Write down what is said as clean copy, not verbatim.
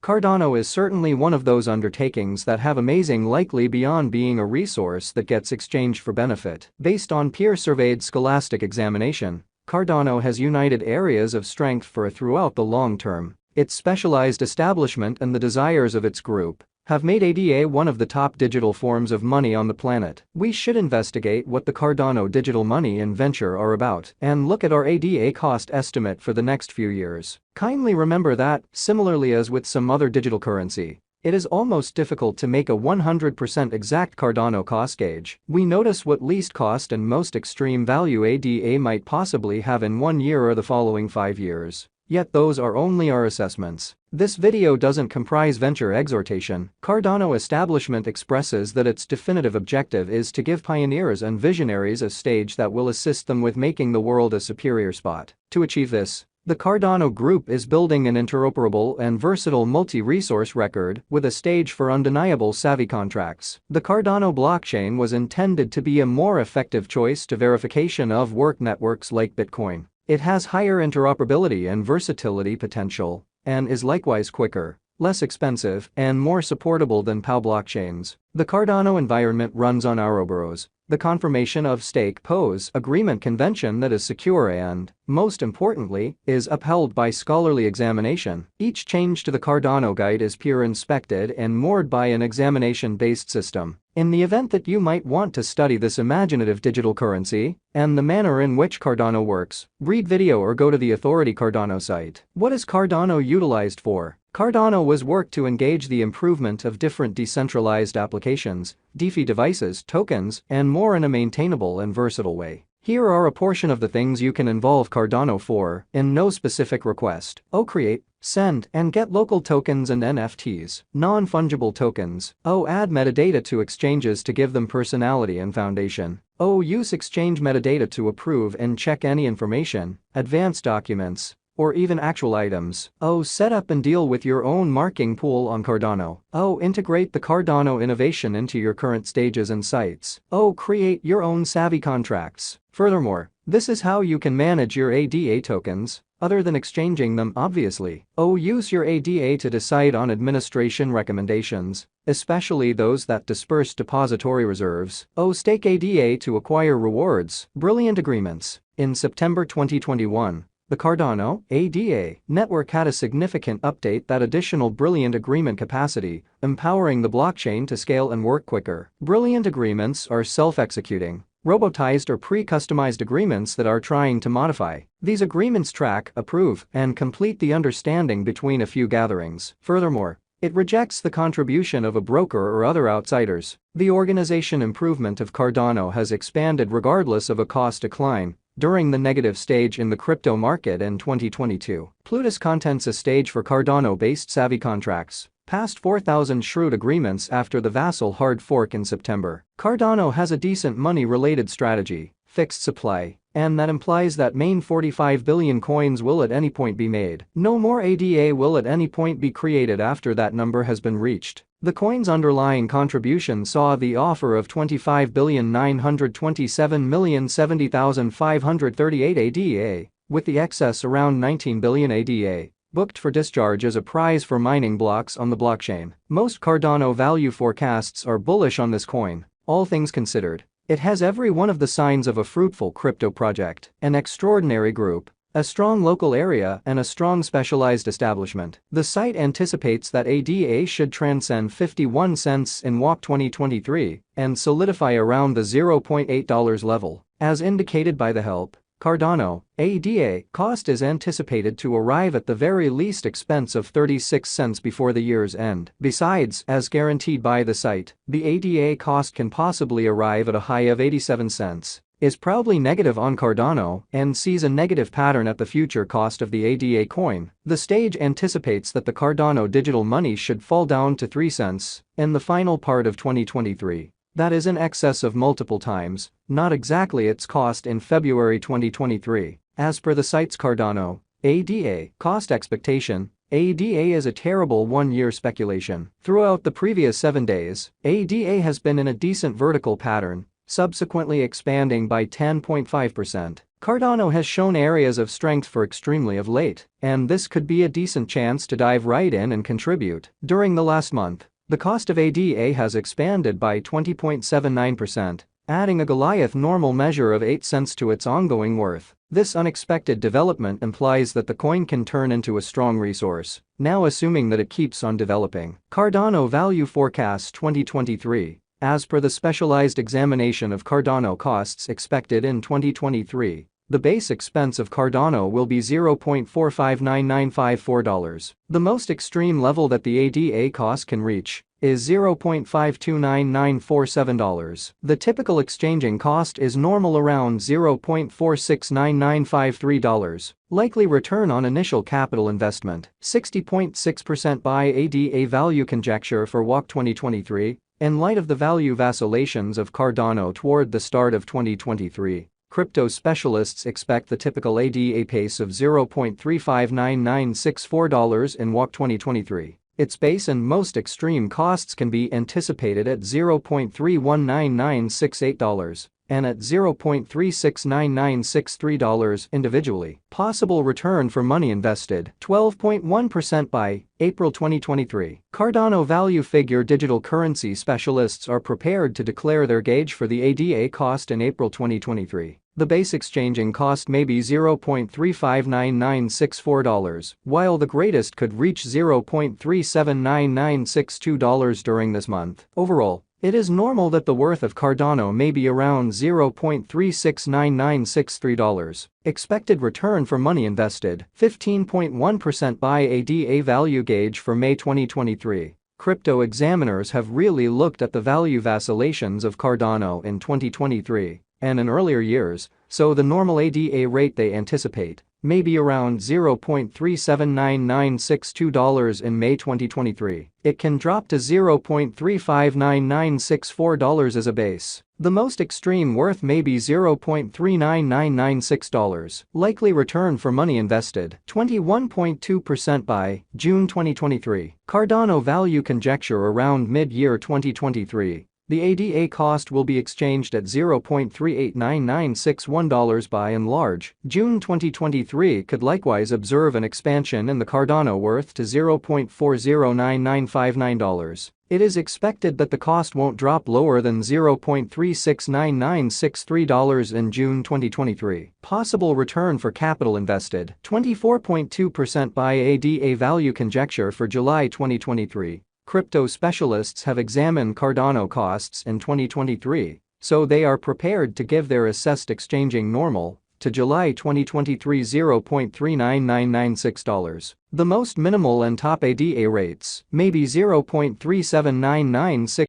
Cardano is certainly one of those undertakings that have amazing likely beyond being a resource that gets exchanged for benefit. Based on peer-surveyed scholastic examination, Cardano has united areas of strength for throughout the long term. Its specialized establishment and the desires of its group have made ADA one of the top digital forms of money on the planet. We should investigate what the Cardano digital money and venture are about and look at our ADA cost estimate for the next few years. Kindly remember that, similarly as with some other digital currency, it is almost difficult to make a 100% exact Cardano cost gauge. We notice what least cost and most extreme value ADA might possibly have in 1 year or the following 5 years. Yet those are only our assessments. This video doesn't comprise venture exhortation. Cardano establishment expresses that its definitive objective is to give pioneers and visionaries a stage that will assist them with making the world a superior spot. To achieve this, the Cardano Group is building an interoperable and versatile multi-resource record with a stage for undeniable savvy contracts. The Cardano blockchain was intended to be a more effective choice to verification of work networks like Bitcoin. It has higher interoperability and versatility potential, and is likewise quicker, less expensive, and more supportable than POW blockchains. The Cardano environment runs on Ouroboros, the confirmation of stake POS agreement convention that is secure and, most importantly, is upheld by scholarly examination. Each change to the Cardano guide is peer inspected and moored by an examination-based system. In the event that you might want to study this imaginative digital currency and the manner in which Cardano works, read video or go to the authority Cardano site. What is Cardano utilized for? Cardano was worked to engage the improvement of different decentralized applications, DeFi devices, tokens, and more in a maintainable and versatile way. Here are a portion of the things you can involve Cardano for, in no specific request. Create, send, and get local tokens and NFTs, non-fungible tokens. Add metadata to exchanges to give them personality and foundation. Use exchange metadata to approve and check any information, advanced documents, or even actual items. Set up and deal with your own marking pool on Cardano. Integrate the Cardano innovation into your current stages and sites. Create your own savvy contracts. Furthermore, this is how you can manage your ADA tokens, other than exchanging them obviously. Use your ADA to decide on administration recommendations, especially those that disperse depository reserves. Stake ADA to acquire rewards. Brilliant agreements. In September 2021, the Cardano ADA network had a significant update that additional brilliant agreement capacity, empowering the blockchain to scale and work quicker. Brilliant agreements are self-executing, robotized or pre-customized agreements that are trying to modify. These agreements track, approve, and complete the understanding between a few gatherings. Furthermore, it rejects the contribution of a broker or other outsiders. The organization improvement of Cardano has expanded regardless of a cost decline during the negative stage in the crypto market in 2022. Plutus contents a stage for Cardano-based savvy contracts, past 4,000 shrewd agreements after the Vassal hard fork in September. Cardano has a decent money-related strategy, fixed supply, and that implies that main 45 billion coins will at any point be made. No more ADA will at any point be created after that number has been reached. The coin's underlying contribution saw the offer of 25,927,070,538 ADA, with the excess around 19 billion ADA, booked for discharge as a prize for mining blocks on the blockchain. Most Cardano value forecasts are bullish on this coin. All things considered, it has every one of the signs of a fruitful crypto project, an extraordinary group, a strong local area, and a strong specialized establishment. The site anticipates that ADA should transcend 51 cents in WAC 2023 and solidify around the $0.8 level. As indicated by the help, Cardano ADA cost is anticipated to arrive at the very least expense of 36 cents before the year's end. Besides, as guaranteed by the site, the ADA cost can possibly arrive at a high of 87 cents. Is proudly negative on Cardano and sees a negative pattern at the future cost of the ADA coin. The stage anticipates that the Cardano digital money should fall down to 3 cents in the final part of 2023. That is in excess of multiple times, not exactly its cost in February 2023. As per the site's Cardano ADA cost expectation, ADA is a terrible 1-year speculation. Throughout the previous 7 days, ADA has been in a decent vertical pattern, subsequently expanding by 10.5%. Cardano has shown areas of strength for extremely of late, and this could be a decent chance to dive right in and contribute. During the last month, the cost of ADA has expanded by 20.79%, adding a Goliath normal measure of 8 cents to its ongoing worth. This unexpected development implies that the coin can turn into a strong resource, now assuming that it keeps on developing. Cardano Value Forecast 2023. As per the specialized examination of Cardano costs expected in 2023, the base expense of Cardano will be $0.459954. The most extreme level that the ADA cost can reach is $0.529947. The typical exchanging cost is normal around $0.469953. Likely return on initial capital investment, 60.6% by ADA value conjecture for WAC 2023. In light of the value vacillations of Cardano toward the start of 2023, crypto specialists expect the typical ADA pace of $0.359964 in WAC 2023. Its base and most extreme costs can be anticipated at $0.319968 and at $0.369963 individually. Possible return for money invested, 12.1% by April 2023. Cardano value figure digital currency specialists are prepared to declare their gauge for the ADA cost in April 2023. The base exchanging cost may be $0.359964, while the greatest could reach $0.379962 during this month. Overall, it is normal that the worth of Cardano may be around $0.369963. Expected return for money invested, 15.1% by ADA value gauge for May 2023. Crypto examiners have really looked at the value vacillations of Cardano in 2023 and in earlier years, so the normal ADA rate they anticipate may be around $0.379962 in May 2023. It can drop to $0.359964 as a base. The most extreme worth may be $0.39996. Likely return for money invested, 21.2% by June 2023. Cardano value conjecture around mid-year 2023. The ADA cost will be exchanged at $0.389961 by and large. June 2023 could likewise observe an expansion in the Cardano worth to $0.409959. It is expected that the cost won't drop lower than $0.369963 in June 2023. Possible return for capital invested, 24.2% by ADA value conjecture for July 2023. Crypto specialists have examined Cardano costs in 2023, so they are prepared to give their assessed exchanging normal to July 2023 $0.39996. The most minimal and top ADA rates may be $0.37996